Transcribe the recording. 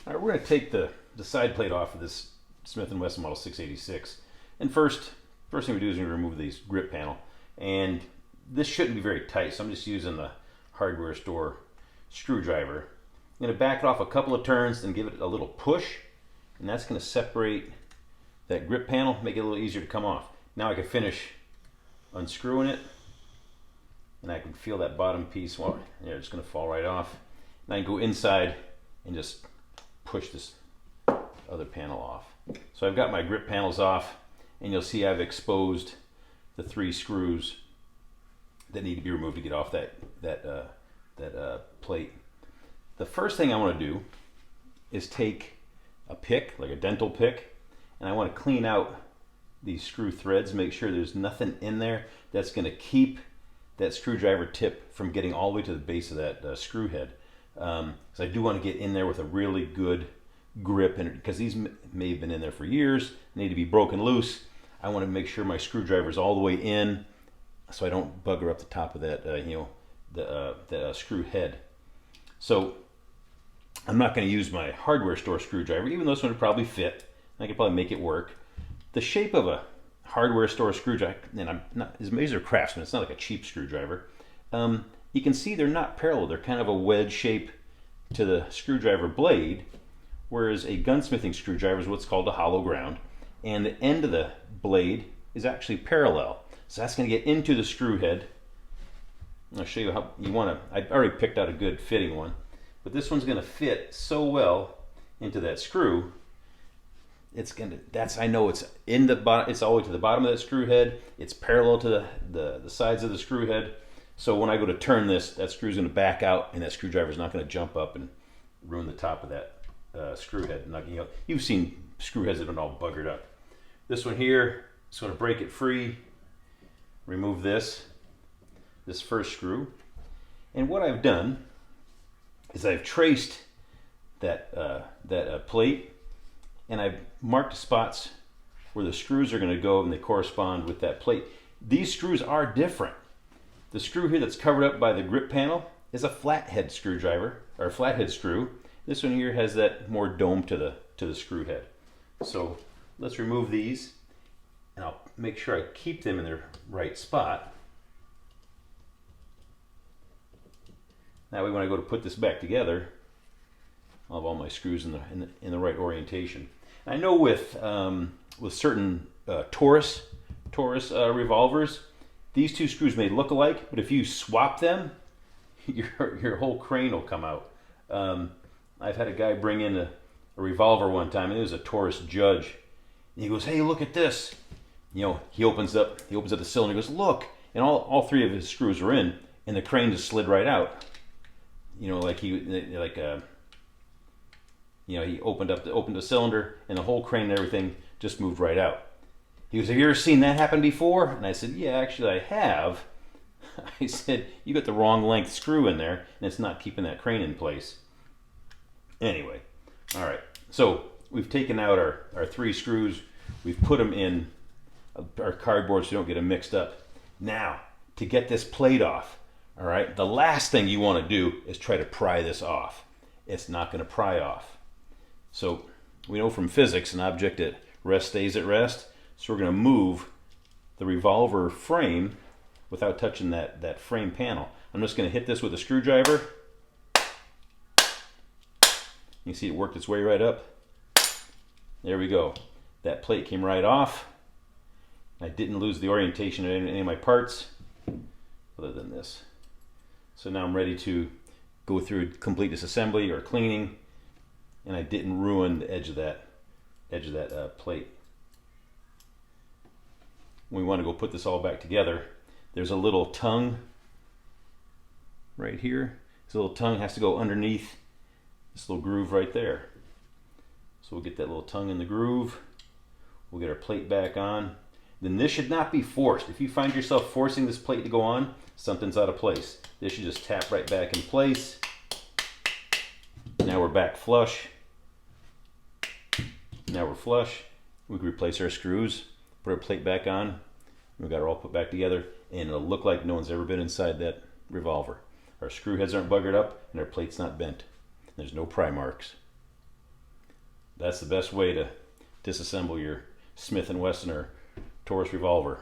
All right, we're going to take the side plate off of this Smith Wesson Model 686. And first thing we do is we remove these grip panel. And this shouldn't be very tight, so I'm just using the hardware store screwdriver. I'm going to back it off a couple of turns and give it a little push. And that's going to separate that grip panel, make it a little easier to come off. Now I can finish unscrewing it. And I can feel that bottom piece, well, it's going to fall right off. And I can go inside and just push this other panel off. So I've got my grip panels off, and you'll see I've exposed the 3 screws that need to be removed to get off that plate. The first thing I want to do is take a pick, like a dental pick, and I want to clean out these screw threads, make sure there's nothing in there that's going to keep that screwdriver tip from getting all the way to the base of that screw head. So I do want to get in there with a really good grip, and because these may have been in there for years, need to be broken loose. I want to make sure my screwdriver is all the way in, so I don't bugger up the top of that, the screw head. So I'm not going to use my hardware store screwdriver, even though this one would probably fit. I could probably make it work. The shape of a hardware store screwdriver, and I'm not, these are Craftsman. It's not like a cheap screwdriver. You can see they're not parallel. They're kind of a wedge shape to the screwdriver blade, whereas a gunsmithing screwdriver is what's called a hollow ground, and the end of the blade is actually parallel. So that's going to get into the screw head. I'll show you how you want to. I've already picked out a good fitting one, but this one's going to fit so well into that screw. It's going to. I know it's in the bottom. It's all the way to the bottom of that screw head. It's parallel to the sides of the screw head. So when I go to turn this, that screw's going to back out, and that screwdriver is not going to jump up and ruin the top of that screw head. You've seen screw heads that have been all buggered up. This one here is going to break it free. Remove this first screw, and what I've done is I've traced that plate, and I've marked spots where the screws are going to go, and they correspond with that plate. These screws are different. The screw here that's covered up by the grip panel is a flathead screwdriver, or a flathead screw. This one here has that more dome to the screw head. So let's remove these, and I'll make sure I keep them in their right spot. That way when I go to put this back together, I'll have all my screws in the right orientation. And I know with certain Taurus revolvers, these 2 screws may look alike, but if you swap them, your whole crane will come out. I've had a guy bring in a revolver one time, and it was a Taurus Judge. And he goes, "Hey, look at this." He opens up the cylinder, and goes, "Look," and all 3 of his screws are in, and the crane just slid right out. He opened the cylinder, and the whole crane and everything just moved right out. He goes, "Have you ever seen that happen before?" And I said, "Yeah, actually I have." I said, "You got the wrong length screw in there, and it's not keeping that crane in place." Anyway, all right. So we've taken out our 3 screws. We've put them in our cardboard so you don't get them mixed up. Now, to get this plate off, all right, the last thing you want to do is try to pry this off. It's not going to pry off. So we know from physics, an object at rest stays at rest. So we're going to move the revolver frame without touching that frame panel. I'm just going to hit this with a screwdriver. You see it worked its way right up. There we go. That plate came right off. I didn't lose the orientation of any of my parts other than this. So now I'm ready to go through complete disassembly or cleaning, and I didn't ruin the edge of that plate. When we want to go put this all back together, there's a little tongue right here. This little tongue has to go underneath this little groove right there. So we'll get that little tongue in the groove. We'll get our plate back on. Then this should not be forced. If you find yourself forcing this plate to go on, something's out of place. This should just tap right back in place. Now we're back flush. Now we're flush. We can replace our screws, put our plate back on. We've got it all put back together, and it'll look like no one's ever been inside that revolver. Our screw heads aren't buggered up, and our plate's not bent. There's no pry marks. that's the best way to disassemble your Smith & Wesson or Taurus revolver.